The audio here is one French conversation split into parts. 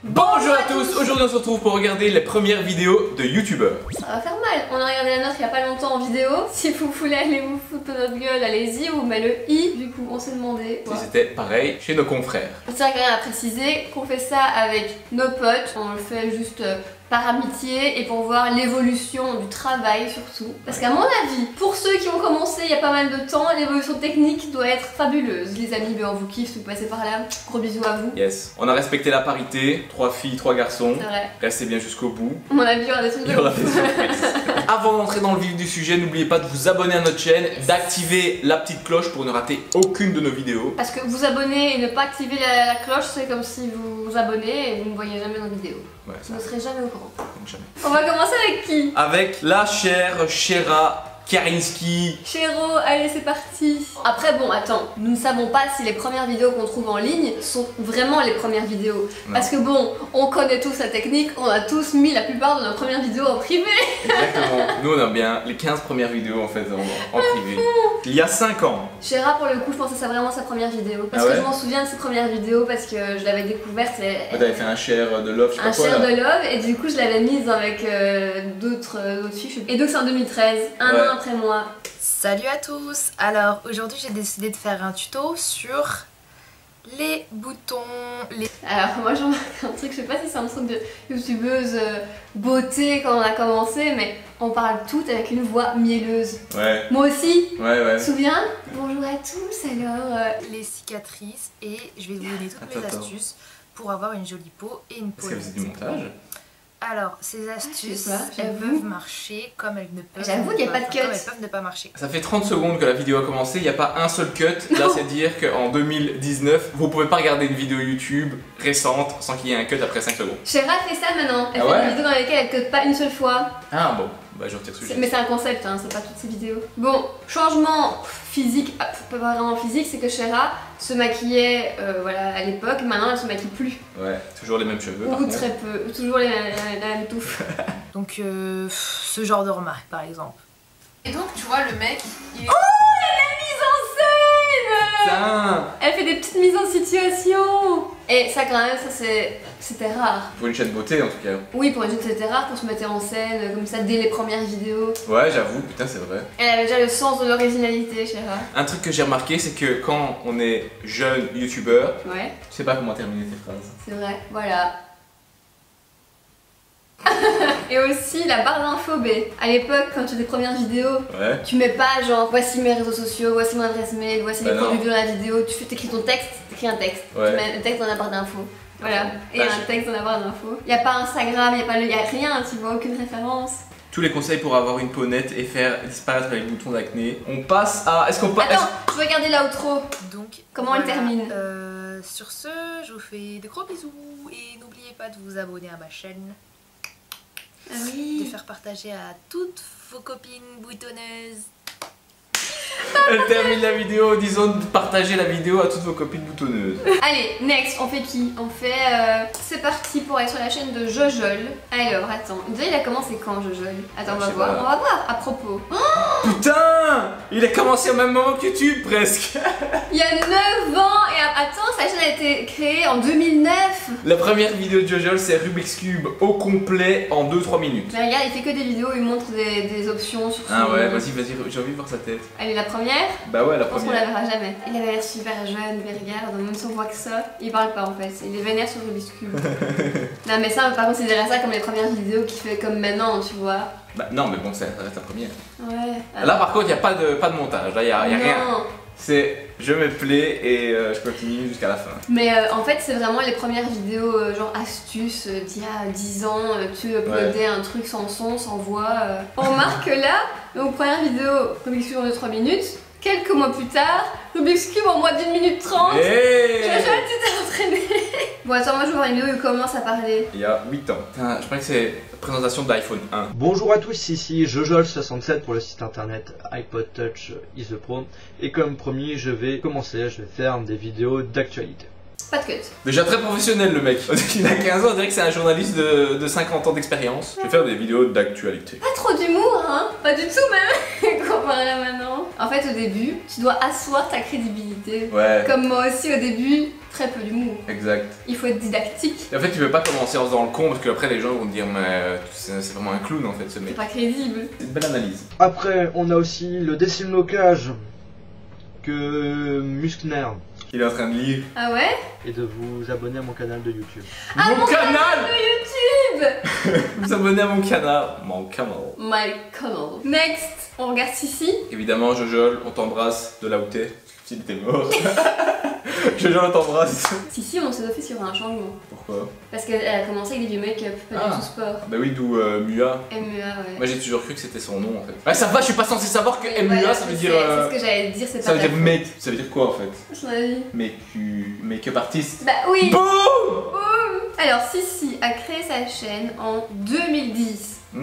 Bonjour à tous, aujourd'hui on se retrouve pour regarder les premières vidéos de youtubeurs. Ça va faire mal, on a regardé la nôtre il y a pas longtemps en vidéo. Si vous voulez aller vous foutre de notre gueule, allez-y, ou met le i. Du coup on s'est demandé Si c'était pareil chez nos confrères. C'est vrai à préciser qu'on fait ça avec nos potes, on le fait juste par amitié et pour voir l'évolution du travail surtout. Parce qu'à mon avis, pour ceux qui ont commencé il y a pas mal de temps, l'évolution technique doit être fabuleuse. Les amis, ben on vous kiffe si vous passez par là, gros bisous à vous. Yes, on a respecté la parité, 3 filles, 3 garçons. C'est vrai. Restez bien jusqu'au bout. À mon avis, il y aura des trucs Il y aura des surprises. Avant d'entrer dans le vif du sujet, n'oubliez pas de vous abonner à notre chaîne, d'activer la petite cloche pour ne rater aucune de nos vidéos. Parce que vous abonner et ne pas activer la cloche, c'est comme si vous vous abonnez et vous ne voyez jamais nos vidéos. Ouais, Vous ne serez jamais au courant. Jamais. On va commencer avec qui? Avec la chère Shera Karinski. Chéro, allez c'est parti. Après bon attends, nous ne savons pas si les premières vidéos qu'on trouve en ligne sont vraiment les premières vidéos. Non. Parce que bon, on connaît tous la technique, on a tous mis la plupart de nos premières vidéos en privé. Exactement. Nous on a bien les 15 premières vidéos en fait en privé. Il y a 5 ans. Chéra pour le coup je pense que c'est vraiment sa première vidéo. Parce Ah ouais? que je m'en souviens de ses premières vidéos parce que je l'avais découverte. T'avais fait un share de love, je sais pas Un quoi share là. de love et du coup je l'avais mise avec d'autres filles. Et donc c'est en 2013, un Ouais. an après moi. Salut à tous. Alors aujourd'hui j'ai décidé de faire un tuto sur les boutons, Alors moi j'en remarque un truc, je sais pas si c'est un truc de youtubeuse beauté quand on a commencé, mais on parle toutes avec une voix mielleuse. Ouais, Moi aussi, ouais. tu te souviens? Bonjour à tous alors. les cicatrices et je vais vous donner toutes mes Attends. astuces pour avoir une jolie peau et une peau Est-ce qu'elle faisait du nette. montage? Alors ces astuces, sais pas, elles j'avoue. peuvent marcher comme elles ne peuvent J'avoue qu'il y a pas de cut. comme elles peuvent ne pas marcher. Ça fait 30 secondes que la vidéo a commencé, il n'y a pas un seul cut. Là, c'est dire qu'en 2019, vous pouvez pas regarder une vidéo YouTube récente sans qu'il y ait un cut après 5 secondes. Chéra fait ça maintenant, elle Ah fait ouais des vidéos dans lesquelles elle cut pas une seule fois. Ah bon, bah je retire ce sujet. Mais c'est un concept, hein, c'est pas toutes ces vidéos. Bon, changement physique, pas vraiment physique, c'est que Chéra se maquillait voilà, à l'époque, maintenant elle se maquille plus. Ouais, toujours les mêmes cheveux. par Ou contre. très peu, toujours la même touffe. Donc ce genre de remarque par exemple. Et donc tu vois le mec, il est... Putain, Elle fait des petites mises en situation. Et ça quand même, ça c'était rare. pour une chaîne beauté en tout cas. Oui, pour une jeune c'était rare pour se mettre en scène comme ça dès les premières vidéos. Ouais, j'avoue, putain, c'est vrai. Elle avait déjà le sens de l'originalité, Chéra. Un truc que j'ai remarqué, c'est que quand on est jeune youtubeur, Ouais, tu sais pas comment terminer tes phrases. c'est vrai, voilà. Et aussi la barre d'infos B. À l'époque, quand tu fais des premières vidéos, Ouais. tu mets pas genre voici mes réseaux sociaux, voici mon adresse mail, voici les Bah non. produits de la vidéo, t'écris ton texte, t'écris un texte. Ouais. Tu mets le texte dans la barre d'infos. Voilà, et Ah, un texte dans la barre d'infos. Y a pas Instagram, y a rien, tu vois, aucune référence. Tous les conseils pour avoir une peau nette et faire disparaître les boutons d'acné. On passe à. Est-ce qu'on passe. Attends, je vais regarder l'outro. Donc Comment elle termine Sur ce, je vous fais de gros bisous et n'oubliez pas de vous abonner à ma chaîne, Ah de oui. faire partager à toutes vos copines boutonneuses. Elle termine la vidéo, disons de partager la vidéo à toutes vos copines boutonneuses. Allez, next, on fait qui? On fait. C'est parti pour aller sur la chaîne de Jojol. Alors, attends, déjà il a commencé quand Jojol? Attends, on Je va sais voir. pas. On va voir à propos. Putain, il a commencé au même moment que YouTube presque. Il y a 9 ans et attends, sa chaîne a été créée en 2009. La première vidéo de Jojol, c'est Rubik's Cube au complet en 2-3 minutes. Mais regarde, il fait que des vidéos où il montre des options sur son... Ah ouais, vas-y, j'ai envie de voir sa tête. Allez, la première, Bah ouais, la je pense qu'on la première. verra jamais. Il avait l'air super jeune, mais regarde, même si on voit que ça, il parle pas en fait. Il est vénère sur Rubik's Cube. Non mais ça, par contre, considérer ça comme les premières vidéos qu'il fait comme maintenant, tu vois. Bah non, mais bon, ça reste la première. Ouais. Là par contre, il n'y a pas de montage, là il y a rien. Non. C'est je me plais et je continue jusqu'à la fin. Mais en fait, c'est vraiment les premières vidéos genre astuces d'il y a 10 ans. Tu uploadais un truc sans son, sans voix. On remarque que là, donc première vidéo Rubik's Cube en 2-3 minutes. Quelques mois plus tard, Rubik's Cube en moins d'1 minute 30. Hey, Jojol, tu t'es entraîné. Bon, attends, moi je vais voir une vidéo où il commence à parler. il y a 8 ans. Putain, je crois que c'est la présentation d'iPhone 1. Bonjour à tous, ici Jojol67 pour le site internet iPod Touch is the Pro. Et comme promis, je vais faire des vidéos d'actualité. Pas de cut. Déjà très professionnel le mec. Il a 15 ans, on dirait que c'est un journaliste de 50 ans d'expérience. Je vais faire des vidéos d'actualité. Pas trop d'humour, hein. Pas du tout même. Comparé à maintenant. En fait, au début, tu dois asseoir ta crédibilité. Ouais. Comme moi aussi au début, très peu d'humour. Exact. Il faut être didactique. Et en fait, tu peux pas commencer en faisant le con parce que après les gens vont te dire, mais c'est vraiment un clown en fait ce C'est mec. pas crédible. C'est une belle analyse. Après, on a aussi le décimocage que Muskner Il est en train de lire. Ah ouais? et de vous abonner à mon canal de YouTube. Ah, mon canal YouTube. Vous abonnez à mon canal. Mon canal. My canal. Next, on regarde Sissi. Évidemment, Jojol, on t'embrasse de là où t'es. S'il était mort. Jojol, on t'embrasse. Sissi, on s'est fait sur un changement. Pourquoi? Parce qu'elle a commencé avec du make-up, pas du tout sport. Bah oui, d'où MUA. MUA, ouais. Moi j'ai toujours cru que c'était son nom en fait. Ouais, ça va, je suis pas censé savoir que Ouais, MUA ça veut dire. C'est ce que j'allais te dire, c'est pas Ça veut ta dire faute. make. Ça veut dire quoi en fait? Son avis. Make-up artiste. Bah oui. Boum. Alors Sissi a créé sa chaîne en 2010. 2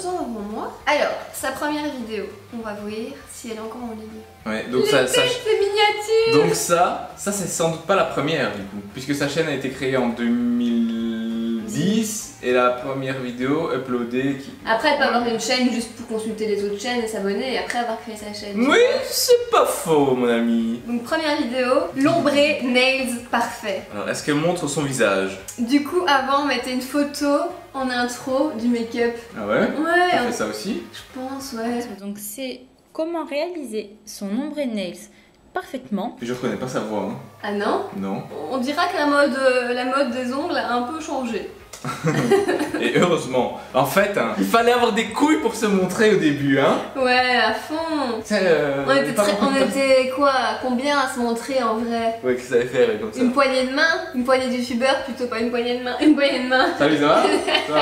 ans avant moi. Alors, sa première vidéo, on va voir si elle est encore en ligne. Ouais, donc Les ça. textes miniatures. Donc ça c'est sans doute pas la première du coup. Puisque sa chaîne a été créée en 2010 et la première vidéo uploadée qui. Après, elle peut avoir une chaîne juste pour consulter les autres chaînes et s'abonner et après avoir créé sa chaîne. Oui, c'est pas faux mon ami. Donc première vidéo, l'ombré nails parfait. Alors est-ce qu'elle montre son visage? Du coup, avant, on mettait une photo en intro du make-up. Ah ouais? Ouais, T'as fait ça aussi? je pense, ouais. Donc c'est comment réaliser son ombre nails parfaitement. Je reconnais pas sa voix, hein. Ah non? Non. On dira que la mode des ongles a un peu changé. Et heureusement. En fait, hein, il fallait avoir des couilles pour se montrer au début, hein. Ouais, à fond. Tu sais, On était quoi? Combien à se montrer en vrai? Ouais, qu'est-ce que ça allait faire comme ça? Une poignée de main? Une poignée de youtubeur plutôt, pas une poignée de main. Une poignée de main. Salut, ça va? Ça va.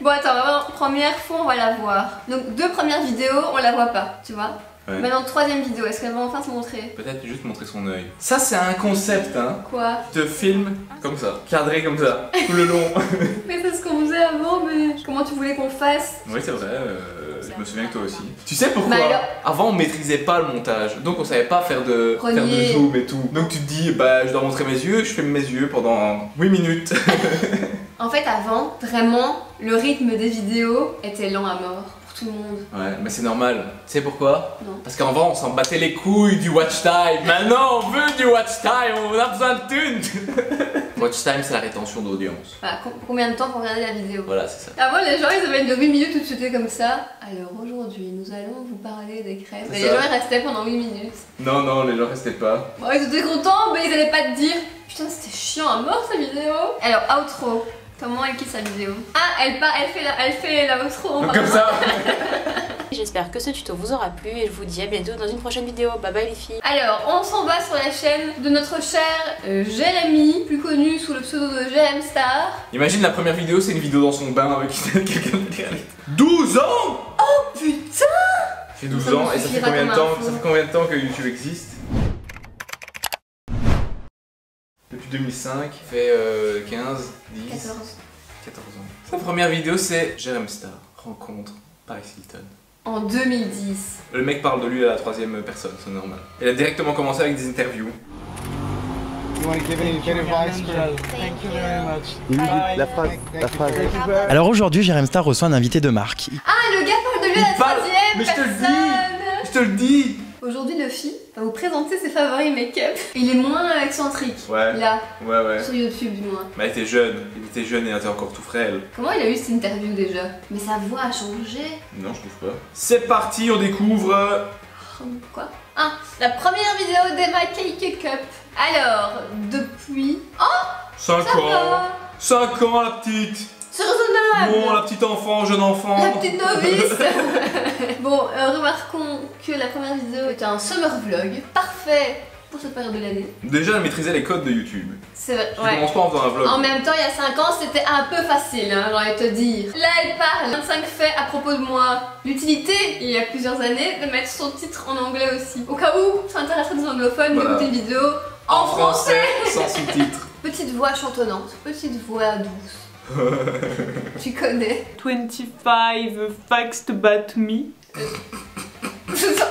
Bon, attends, vraiment, première fois, on va la voir. Donc, 2 premières vidéos, on la voit pas, tu vois. Ouais. Maintenant, 3e vidéo, est-ce qu'elle va enfin se montrer? Peut-être juste montrer son œil. Ça, c'est un concept, hein. Quoi? Tu te filmes comme ça, cadré comme ça, tout le long. Mais c'est ce qu'on faisait avant, mais comment tu voulais qu'on fasse? Oui, c'est vrai, je me souviens que toi aussi. Tu sais pourquoi? Bah alors- Avant, on maîtrisait pas le montage, donc on savait pas faire de Renier. zoom et tout. Donc tu te dis, bah je dois montrer mes yeux, je filme mes yeux pendant 8 minutes. En fait, avant, vraiment, le rythme des vidéos était lent à mort pour tout le monde. Ouais, mais c'est normal. Tu sais pourquoi? Non. Parce qu'avant, on s'en battait les couilles du watch time. Maintenant, on veut du watch time, on a besoin de thunes. Watch time, c'est la rétention d'audience. Voilà, combien de temps pour regarder la vidéo? Voilà, c'est ça. Avant, les gens, ils avaient de 8 minutes tout de suite comme ça. Alors aujourd'hui, nous allons vous parler des crèmes. C'est Et les ça. gens, ils restaient pendant 8 minutes. Non, non, les gens restaient pas. Bon, ils étaient contents, mais ils allaient pas te dire putain, c'était chiant à mort sa vidéo. Alors, outro. Comment elle quitte sa vidéo? Ah, elle fait la outro. Donc comme ça. J'espère que ce tuto vous aura plu et je vous dis à bientôt dans une prochaine vidéo. Bye bye les filles. Alors, on s'en va sur la chaîne de notre cher Jérémy, plus connu sous le pseudo de Jérém Star. Imagine la première vidéo, c'est une vidéo dans son bain avec quelqu'un derrière. 12 ans! Oh putain! Ça fait 12 Ça ans me et ça fait suffira combien de comme temps? info. Ça fait combien de temps que YouTube existe? Depuis 2005, il fait 15, 10, 14. 14 ans. Sa première vidéo c'est Jérém Star, rencontre Paris Hilton. En 2010. Le mec parle de lui à la 3e personne, c'est normal. Il a directement commencé avec des interviews. You want to give any good advice, girl? Thank you very much. Oui, Bye. la phrase. Thank you very Alors aujourd'hui, Jérém Star reçoit un invité de marque. Ah, le gars parle de lui à la Il parle- 3e Mais je te le personne. dis. Je te le dis! Aujourd'hui, Luffy va vous présenter ses favoris make-up. Il est moins excentrique. Ouais. Là, Ouais. sur YouTube du moins. Mais il était jeune et il était encore tout frêle. Comment il a eu cette interview déjà? Mais sa voix a changé. Non, je trouve pas. C'est parti, on découvre. Quoi? Ah, la première vidéo d'Emma Cake Cup. Alors, depuis... Oh, 5 ça ans. va. 5 ans la petite. C'est raisonnable. Bon, la petite enfant, jeune enfant. La petite novice. Bon, remarquons que la première vidéo était un summer vlog. Parfait pour cette période de l'année. Déjà, elle maîtrisait les codes de YouTube. C'est vrai, Tu ouais. commences pas en faisant un vlog. En même temps, il y a 5 ans, c'était un peu facile, hein, j'ai envie de te dire. Là, elle parle 25 faits à propos de moi. L'utilité, il y a plusieurs années, de mettre son titre en anglais aussi. Au cas où ça intéresserait des anglophones Voilà. d'écouter une vidéo en français. sans sous-titres. Petite voix chantonnante, petite voix douce. Tu connais. 25 facts about me.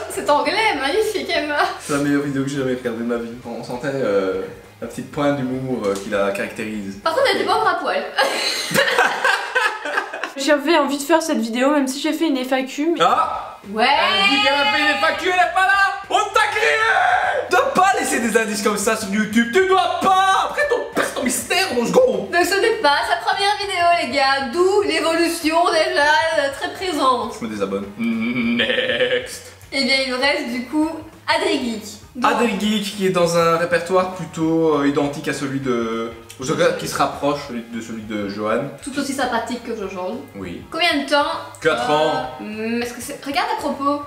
C'est anglais, magnifique Emma. C'est la meilleure vidéo que j'ai jamais regardée de ma vie. On sentait la petite pointe d'humour qui la caractérise. Par contre, elle était pas encore à poil. J'avais envie de faire cette vidéo même si j'ai fait une FAQ mais Ah! Ouais. Elle dit qu'elle a payé les factures, elle est pas là. On t'a créé. Tu dois pas laisser des indices comme ça sur YouTube. Tu dois pas. Après ton mystère, mon second. Donc ce n'est pas sa première vidéo les gars, d'où l'évolution déjà très présente. Je me désabonne. Next. Et bien il nous reste du coup Adri Geek. Donc, Adri Geek qui est dans un répertoire plutôt identique à celui de... qui se rapproche de celui de Johan. tout aussi sympathique que Jojo. Oui. Combien de temps 4 ans. Est-ce que c'est... Regarde à propos.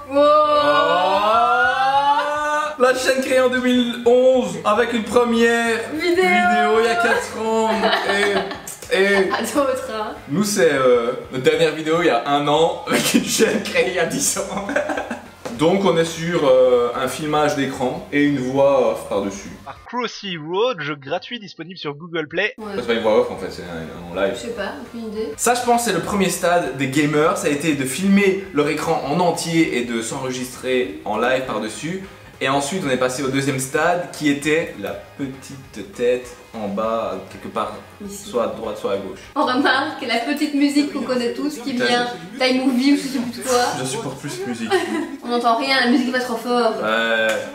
La chaîne créée en 2011 avec une première Vidéo il y a 4 ans. Et À d'autres hein. nous c'est notre dernière vidéo il y a 1 an avec une chaîne créée il y a 10 ans. Donc on est sur un filmage d'écran et une voix off par-dessus. Crossy Road, jeu gratuit disponible sur Google Play. Ouais. C'est pas une voix off en fait, c'est en live. Je sais pas, aucune idée. Ça je pense c'est le premier stade des gamers, ça a été de filmer leur écran en entier et de s'enregistrer en live par-dessus. Et ensuite on est passé au deuxième stade qui était la petite tête en bas quelque part, Ici. soit à droite soit à gauche. On remarque la petite musique qu'on connaît tous qui vient d'iMovie ou je sais plus de quoi. Je supporte plus cette musique. On n'entend rien, la musique est pas trop fort.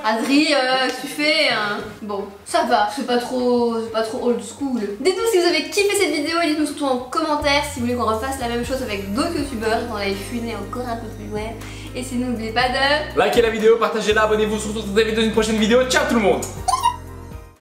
Adri, qu'est-ce que tu fais hein? Bon, ça va, c'est pas trop old school. Dites-nous si vous avez kiffé cette vidéo et dites-nous surtout en commentaire si vous voulez qu'on refasse la même chose avec d'autres youtubeurs, qu'on aille fuiner encore un peu plus loin. Et si n'oubliez pas de... Likez la vidéo, partagez-la, abonnez-vous, surtout retrouvez-vous dans une prochaine vidéo. Ciao tout le monde!